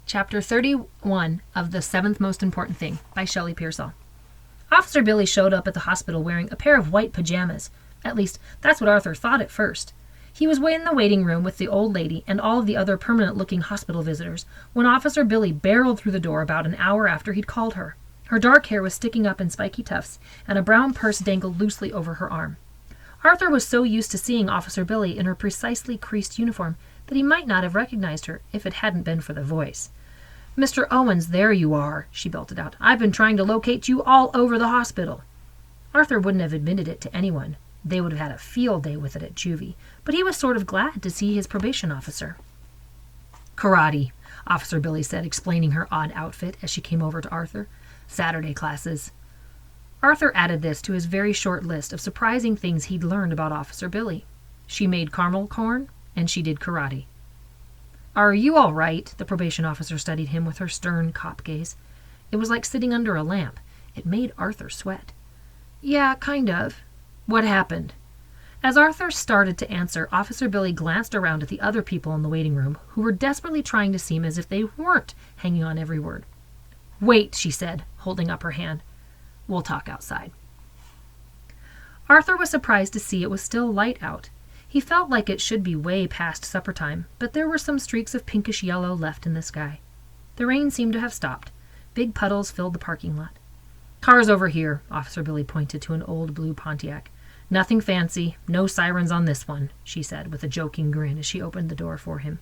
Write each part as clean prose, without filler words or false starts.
Chapter 31 of The Seventh Most Important Thing by Shelley Pearsall. Officer Billy showed up at the hospital wearing a pair of white pajamas. At least, that's what Arthur thought at first. He was in the waiting room with the old lady and all of the other permanent-looking hospital visitors when Officer Billy barreled through the door about an hour after he'd called her. Her dark hair was sticking up in spiky tufts, and a brown purse dangled loosely over her arm. Arthur was so used to seeing Officer Billy in her precisely creased uniform that he might not have recognized her if it hadn't been for the voice. "Mr. Owens, there you are," she belted out. "I've been trying to locate you all over the hospital." Arthur wouldn't have admitted it to anyone. They would have had a field day with it at juvie, but he was sort of glad to see his probation officer. "Karate," Officer Billy said, explaining her odd outfit as she came over to Arthur. "Saturday classes." Arthur added this to his very short list of surprising things he'd learned about Officer Billy. She made caramel corn, and she did karate. "Are you all right?" The probation officer studied him with her stern cop gaze. It was like sitting under a lamp. It made Arthur sweat. "Yeah, kind of." "What happened?" As Arthur started to answer, Officer Billy glanced around at the other people in the waiting room, who were desperately trying to seem as if they weren't hanging on every word. "Wait," she said, holding up her hand. "We'll talk outside." Arthur was surprised to see it was still light out. He felt like it should be way past supper time, but there were some streaks of pinkish yellow left in the sky. The rain seemed to have stopped. Big puddles filled the parking lot. "Car's over here," Officer Billy pointed to an old blue Pontiac. "Nothing fancy, no sirens on this one," she said with a joking grin as she opened the door for him.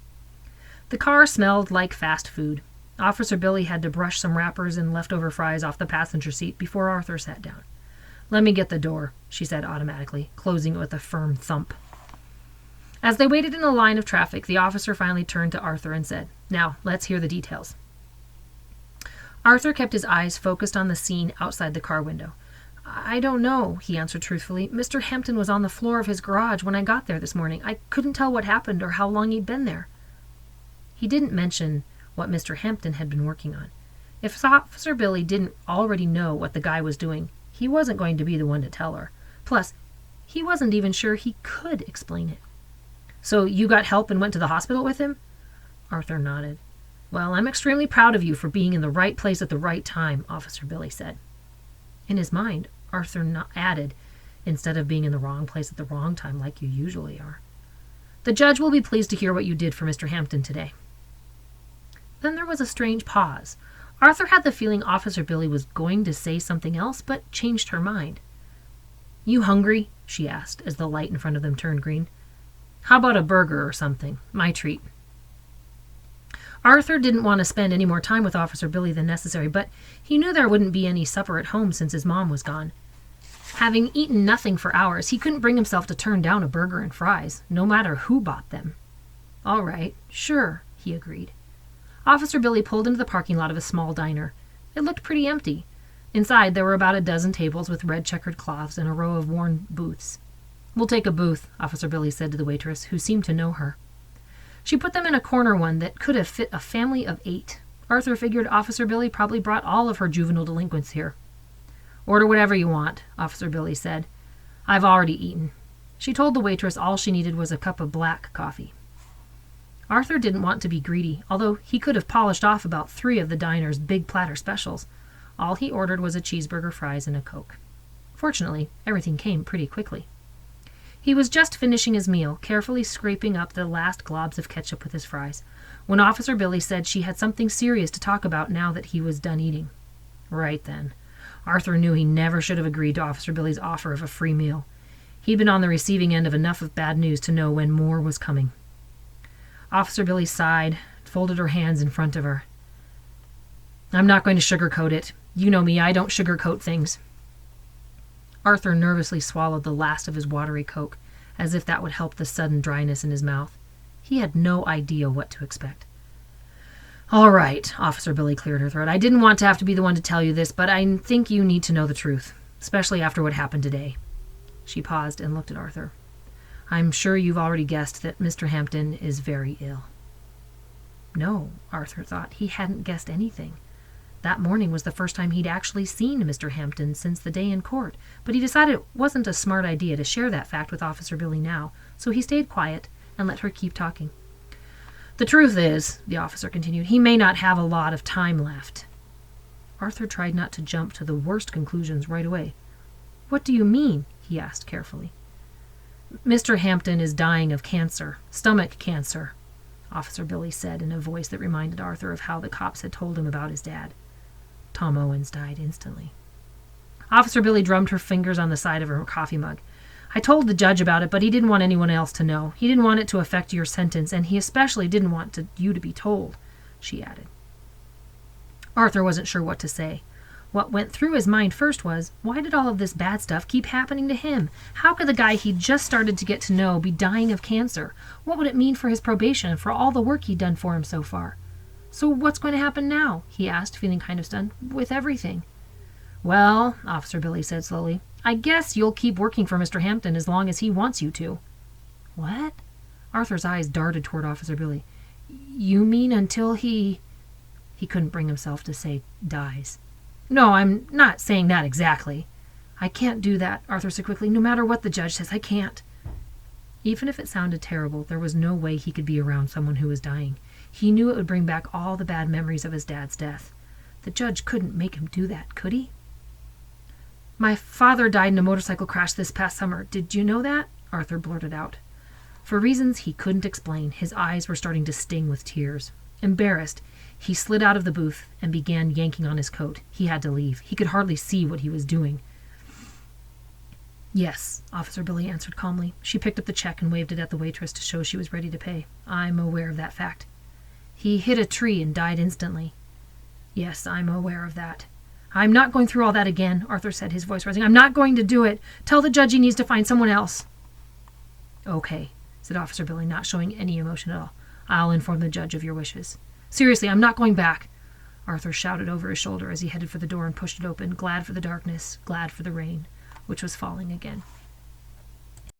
The car smelled like fast food. Officer Billy had to brush some wrappers and leftover fries off the passenger seat before Arthur sat down. "Let me get the door," she said automatically, closing it with a firm thump. As they waited in a line of traffic, the officer finally turned to Arthur and said, "Now, let's hear the details." Arthur kept his eyes focused on the scene outside the car window. "I don't know," he answered truthfully. "Mr. Hampton was on the floor of his garage when I got there this morning. I couldn't tell what happened or how long he'd been there." He didn't mention what Mr. Hampton had been working on. If Officer Billy didn't already know what the guy was doing, he wasn't going to be the one to tell her. Plus, he wasn't even sure he could explain it. "So you got help and went to the hospital with him?" Arthur nodded. "Well, I'm extremely proud of you for being in the right place at the right time," Officer Billy said. In his mind, Arthur added, "instead of being in the wrong place at the wrong time like you usually are. The judge will be pleased to hear what you did for Mr. Hampton today." Then there was a strange pause. Arthur had the feeling Officer Billy was going to say something else, but changed her mind. "You hungry?" she asked as the light in front of them turned green. "How about a burger or something? My treat." Arthur didn't want to spend any more time with Officer Billy than necessary, but he knew there wouldn't be any supper at home since his mom was gone. Having eaten nothing for hours, he couldn't bring himself to turn down a burger and fries, no matter who bought them. "All right, sure," he agreed. Officer Billy pulled into the parking lot of a small diner. It looked pretty empty. Inside, there were about a dozen tables with red checkered cloths and a row of worn booths. "We'll take a booth," Officer Billy said to the waitress, who seemed to know her. She put them in a corner one that could have fit a family of 8. Arthur figured Officer Billy probably brought all of her juvenile delinquents here. "Order whatever you want," Officer Billy said. "I've already eaten." She told the waitress all she needed was a cup of black coffee. Arthur didn't want to be greedy, although he could have polished off about 3 of the diner's big platter specials. All he ordered was a cheeseburger, fries, and a Coke. Fortunately, everything came pretty quickly. He was just finishing his meal, carefully scraping up the last globs of ketchup with his fries, when Officer Billy said she had something serious to talk about now that he was done eating. Right then. Arthur knew he never should have agreed to Officer Billy's offer of a free meal. He'd been on the receiving end of enough of bad news to know when more was coming. Officer Billy sighed, folded her hands in front of her. "I'm not going to sugarcoat it. You know me, I don't sugarcoat things." Arthur nervously swallowed the last of his watery Coke, as if that would help the sudden dryness in his mouth. He had no idea what to expect. "All right," Officer Billy cleared her throat. "I didn't want to have to be the one to tell you this, but I think you need to know the truth, especially after what happened today." She paused and looked at Arthur. "I'm sure you've already guessed that Mr. Hampton is very ill." No, Arthur thought. He hadn't guessed anything. That morning was the first time he'd actually seen Mr. Hampton since the day in court, but he decided it wasn't a smart idea to share that fact with Officer Billy now, so he stayed quiet and let her keep talking. The truth is, the officer continued, he may not have a lot of time left. Arthur tried not to jump to the worst conclusions right away. What do you mean? He asked carefully. Mr. Hampton is dying of cancer, stomach cancer, Officer Billy said in a voice that reminded Arthur of how the cops had told him about his dad. Tom Owens died instantly. Officer Billy drummed her fingers on the side of her coffee mug. I told the judge about it, but he didn't want anyone else to know. He didn't want it to affect your sentence, and he especially didn't want you to be told, she added. Arthur wasn't sure what to say. What went through his mind first was, why did all of this bad stuff keep happening to him? How could the guy he'd just started to get to know be dying of cancer? What would it mean for his probation and for all the work he'd done for him so far? So what's going to happen now? He asked, feeling kind of stunned, with everything. Well, Officer Billy said slowly, I guess you'll keep working for Mr. Hampton as long as he wants you to. What? Arthur's eyes darted toward Officer Billy. You mean until he couldn't bring himself to say dies. No, I'm not saying that exactly. I can't do that, Arthur said quickly. No matter what the judge says, I can't. Even if it sounded terrible, there was no way he could be around someone who was dying. He knew it would bring back all the bad memories of his dad's death. The judge couldn't make him do that, could he? My father died in a motorcycle crash this past summer. Did you know that? Arthur blurted out. For reasons he couldn't explain, his eyes were starting to sting with tears. Embarrassed, he slid out of the booth and began yanking on his coat. He had to leave. He could hardly see what he was doing. Yes, Officer Billy answered calmly. She picked up the check and waved it at the waitress to show she was ready to pay. I'm aware of that fact. He hit a tree and died instantly. Yes, I'm aware of that. I'm not going through all that again, Arthur said, his voice rising. I'm not going to do it. Tell the judge he needs to find someone else. Okay, said Officer Billy, not showing any emotion at all. I'll inform the judge of your wishes. Seriously, I'm not going back, Arthur shouted over his shoulder as he headed for the door and pushed it open, glad for the darkness, glad for the rain, which was falling again.